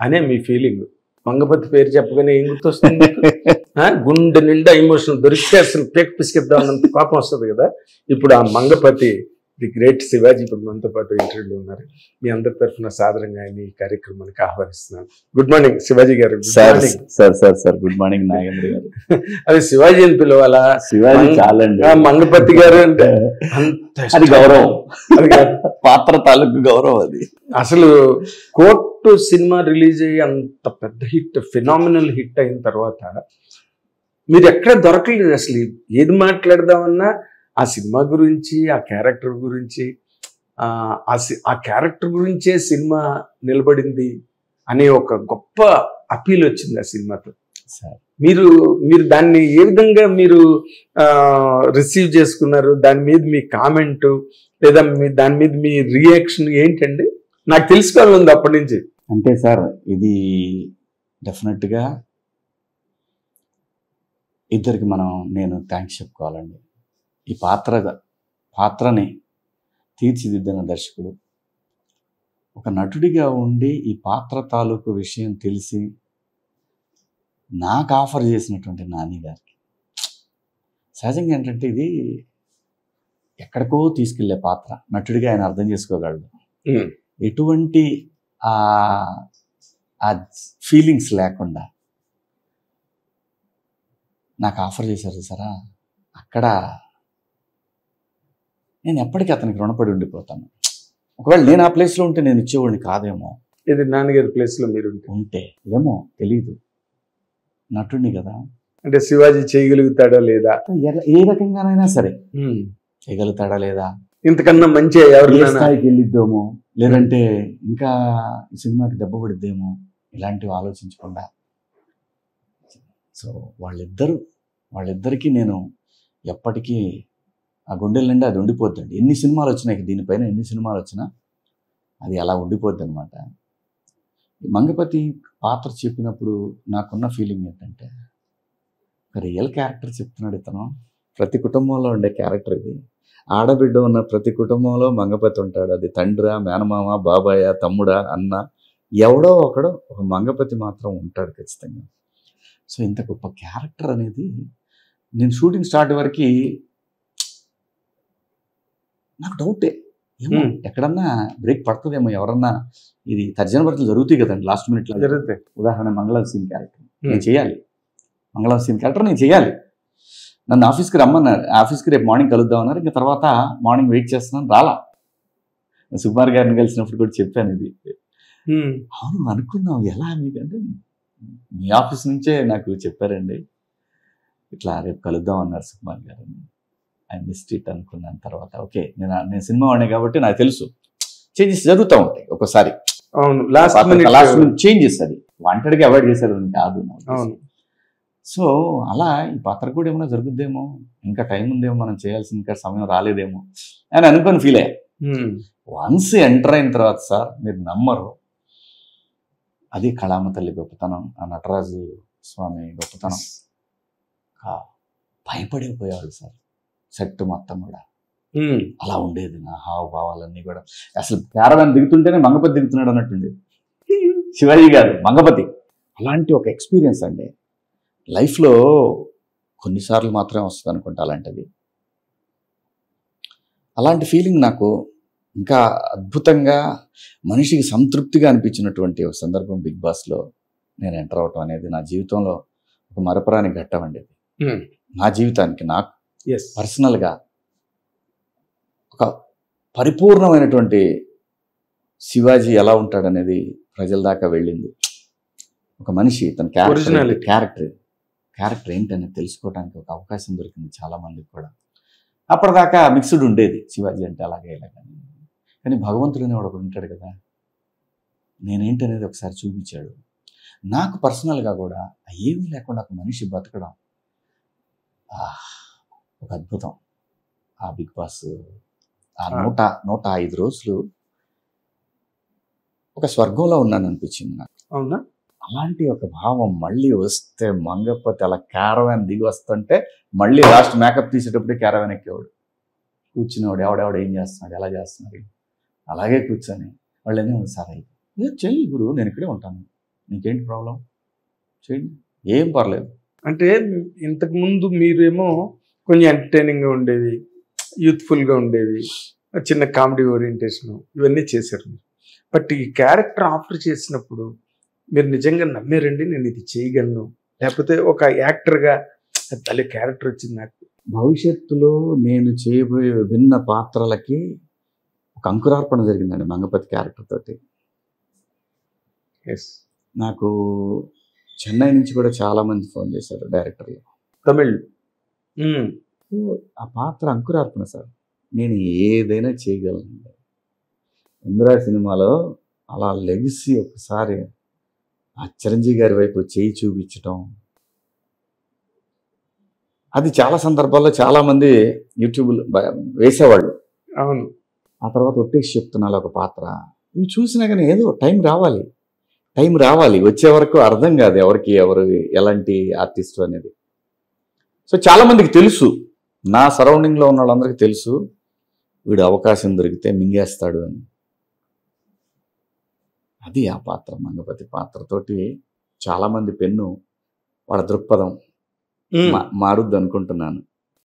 అనే మీ ఫీలింగ్. మంగపతి పేరు చెప్పగానే ఏం గుర్తొస్తుంది? గుండె నిండా ఎమోషన్ దొరికితే అసలు పేక్ పిసికిద్దాం అన్నంత కోపం వస్తుంది కదా. ఇప్పుడు ఆ మంగపతి ది గ్రేట్ శివాజీ ఇప్పుడు మనతో పాటు ఇంటర్వ్యూలో ఉన్నారు. మీ అందరి తరఫున సాదరంగా ఆయన ఈ కార్యక్రమానికి ఆహ్వానిస్తున్నాను. గుడ్ మార్నింగ్ శివాజీ గారు. సార్ గుడ్ మార్నింగ్ నాగేంద్ర గారు. అది శివాజీ అని పిలవాలా? శివాజీ చాలండి. మంగపతి గారు అంటే అది గౌరవం, అది పాత్ర తాలూకు గౌరవం. అది అసలు కోర్టు సినిమా రిలీజ్ అయ్యి అంత పెద్ద హిట్, ఫినామినల్ హిట్ అయిన తర్వాత మీరు ఎక్కడ దొరకలేదు. అసలు ఏది మాట్లాడదామన్నా ఆ సినిమా గురించి, ఆ క్యారెక్టర్ గురించి, ఆ క్యారెక్టర్ గురించే సినిమా నిలబడింది అనే ఒక గొప్ప అపీల్ వచ్చింది ఆ సినిమాతో. మీరు దాన్ని ఏ విధంగా మీరు రిసీవ్ చేసుకున్నారు? దాని మీద మీ కామెంట్ లేదా దాని మీద మీ రియాక్షన్ ఏంటండి? నాకు తెలుసుకోవాలని అప్పటి నుంచి. అంటే సార్, ఇది డెఫినెట్గా ఇద్దరికి నేను థ్యాంక్స్ చెప్పుకోవాలండి. ఈ పాత్రని తీర్చిదిద్దిన దర్శకుడు, ఒక నటుడిగా ఉండి ఈ పాత్ర తాలూకు విషయం తెలిసి నాకు ఆఫర్ చేసినటువంటి నాని గారికి. సహజంగా ఏంటంటే ఇది ఎక్కడికో తీసుకెళ్లే పాత్ర. నటుడిగా ఆయన అర్థం చేసుకోగలడు. ఎటువంటి ఆ ఫీలింగ్స్ లేకుండా నాకు ఆఫర్ చేశారు సారా. అక్కడ నేను ఎప్పటికీ అతనికి రుణపడి ఉండిపోతాను. ఒకవేళ నేను ఆ ప్లేస్లో ఉంటే నేను ఇచ్చేవాడిని కాదేమో. ఇది నాన్నగారి ప్లేస్లో మీరు ఉంటే ఏమో తెలీదు. నటుడిని కదా. అంటే శివాజీ చేయగలుగుతాడా లేదా, ఏ రకంగానైనా సరే చేయగలుగుతాడా లేదా, ఇంతకన్నా మంచి ఎవరి స్థాయికి వెళ్ళిద్దామో, లేదంటే ఇంకా సినిమాకి దెబ్బ పడిద్దేమో, ఇలాంటివి ఆలోచించకుండా. సో వాళ్ళిద్దరికీ నేను ఎప్పటికీ ఆ గుండెల నిండా అది ఉండిపోద్దండి. ఎన్ని సినిమాలు వచ్చినాయి, దీనిపైన ఎన్ని సినిమాలు వచ్చినా అది అలా ఉండిపోద్ది అనమాట. మంగపతి పాత్ర చెప్పినప్పుడు నాకున్న ఫీలింగ్ ఏంటంటే, రియల్ క్యారెక్టర్ చెప్తున్నాడు ఇతను. ప్రతి కుటుంబంలో ఉండే క్యారెక్టర్ ఇది. ఆడబిడ్డ ఉన్న ప్రతి కుటుంబంలో మంగపతి ఉంటాడు. అది తండ్రా, మేనమామ, బాబాయ, తమ్ముడా, అన్న, ఎవడో ఒకడో ఒక మంగపతి మాత్రం ఉంటాడు ఖచ్చితంగా. సో ఇంత గొప్ప క్యారెక్టర్ అనేది నేను షూటింగ్ స్టార్ట్ వరకు నాకు డౌటే. ఏమో ఎక్కడన్నా బ్రేక్ పడుతుందేమో, ఎవరన్నా ఇది తర్జన భర్తలు జరుగుతాయి కదండి లాస్ట్ మినిట్లో జరుగుతాయి. ఉదాహరణ మంగళం సీన్ క్యారెక్టర్ నేను చేయాలి, మంగళం సీన్ క్యారెక్టర్ నేను చేయాలి. నన్ను ఆఫీస్కి రమ్మన్నారు. ఆఫీస్కి రేపు మార్నింగ్ కలుద్దాం అన్నారు. ఇంకా తర్వాత మార్నింగ్ వెయిట్ చేస్తున్నాను, రాలా. సుకుమార్ గారిని కలిసినప్పుడు కూడా చెప్పాను ఇది. అవును అనుకున్నావు ఎలా మీకంటే, మీ ఆఫీస్ నుంచే నాకు చెప్పారండి, ఇట్లా రేపు కలుద్దాం అన్నారు సుకుమార్ గారిని. ఐ మిస్డ్ ఇట్ అనుకున్నాను. తర్వాత ఓకే, నేను సినిమా వాడినే కాబట్టి నాకు తెలుసు చేంజెస్ జరుగుతూ ఉంటాయి ఒక్కోసారి. అవును, లాస్ట్ మినిట్ చేంజెస్ అది వాంటెడ్గా అవాయిడ్ చేశారు కాదు. సో అలా ఈ పాత్ర కూడా ఏమైనా జరుగుద్దేమో, ఇంకా టైం ఉందేమో, మనం చేయాల్సిన ఇంకా సమయం రాలేదేమో అని అనుకొని ఫీల్ అయ్యా. వన్స్ ఎంటర్ అయిన తర్వాత సార్ మీరు నమ్మరు, అది కళామ తల్లి గొప్పతనం, ఆ నటరాజు స్వామి గొప్పతనం. భయపడిపోయేవాళ్ళు సార్ సెట్ మొత్తం కూడా. అలా ఉండేది నా హావభావాలన్నీ కూడా. అసలు క్యారవాన్ దిగుతుంటేనే మంగపతి దిగుతున్నాడు అన్నట్టుండేది. శివాజీ గారు మంగపతి అలాంటి ఒక ఎక్స్పీరియన్స్ అండి. లైఫ్లో కొన్నిసార్లు మాత్రమే వస్తుంది అనుకుంటా అలాంటిది. అలాంటి ఫీలింగ్ నాకు ఇంకా అద్భుతంగా మనిషికి సంతృప్తిగా అనిపించినటువంటి ఒక సందర్భం బిగ్ బాస్లో నేను ఎంటర్ అవటం అనేది నా జీవితంలో ఒక మరపురాని ఘట్టం అండి. నా జీవితానికి నాకు పర్సనల్గా ఒక పరిపూర్ణమైనటువంటి శివాజీ ఎలా ఉంటాడనేది ప్రజల దాకా వెళ్ళింది. ఒక మనిషి తన క్యారెక్టర్ ఏంటనేది తెలుసుకోవడానికి ఒక అవకాశం దొరికింది చాలామందికి కూడా. అప్పటిదాకా మిక్స్డ్ ఉండేది శివాజీ అంటే అలాగే ఇలాగని. కానీ భగవంతుడు అనేవాడు ఒకడు ఉంటాడు కదా, నేనేంటి అనేది ఒకసారి చూపించాడు. నాకు పర్సనల్గా కూడా ఏమీ లేకుండా ఒక మనిషి బతకడం ఒక అద్భుతం. ఆ బిగ్ బాస్ ఆ 105 రోజులు ఒక స్వర్గంలో ఉన్నాను అనిపించింది నాకు. అవునా? అలాంటి ఒక భావం మళ్ళీ వస్తే మంగపతి అలా క్యారవాన్ దిగి వస్తుంటే మళ్ళీ లాస్ట్ మేకప్ తీసేటప్పుడే క్యారవాన్ ఎక్కేవాడు, కూర్చునేవాడు. ఎవడెవడు ఏం చేస్తున్నాడు, ఎలా చేస్తున్నారు, అలాగే కూర్చొని వాళ్ళు ఏమో సార్ అయితే చెయ్యి గురు, నేను ఇక్కడే ఉంటాను, నీకేంటి ప్రాబ్లం, చేయండి, ఏం పర్లేదు. అంటే ఇంతకు ముందు మీరేమో కొంచెం ఎంటర్టైనింగ్గా ఉండేవి, యూత్ఫుల్గా ఉండేవి, చిన్న కామెడీ ఓరియంటేషన్ ఇవన్నీ చేశారు మీరు. బట్ ఈ క్యారెక్టర్ ఆఫర్ చేసినప్పుడు మీరు నిజంగా నమ్మారండి నేను ఇది చేయగలను, లేకపోతే ఒక యాక్టర్గా తల్లి క్యారెక్టర్ వచ్చింది నాకు? భవిష్యత్తులో నేను చేయబోయే విభిన్న పాత్రలకి ఒక అంకురార్పణ జరిగిందండి మంగపతి క్యారెక్టర్ తోటి. ఎస్. నాకు చెన్నై నుంచి కూడా చాలామంది ఫోన్ చేశారు డైరెక్టర్లు. తమిళ్. ఆ పాత్ర అంకురార్పణ సార్, నేను ఏదైనా చేయగలను. ఇందిరా సినిమాలో అలా లెగిసి ఒకసారి ఆ చిరంజీవి గారి వైపు చేయి చూపించటం, అది చాలా సందర్భాల్లో చాలామంది యూట్యూబ్లో వేసేవాళ్ళు. అవును. ఆ తర్వాత ఒట్టేసి చెప్తున్నాను ఒక పాత్ర, ఇవి చూసినా కానీ ఏదో టైం రావాలి, వచ్చే వరకు అర్థం కాదు ఎవరికి ఎవరు ఎలాంటి ఆర్టిస్టు అనేది. సో చాలామందికి తెలుసు, నా సరౌండింగ్లో ఉన్న వాళ్ళందరికీ తెలుసు వీడు అవకాశం దొరికితే మింగేస్తాడు అని. అది ఆ పాత్ర, మంగపతి పాత్రతోటి చాలామంది పెన్ను వాళ్ళ దృక్పథం మారుద్ది అనుకుంటున్నాను.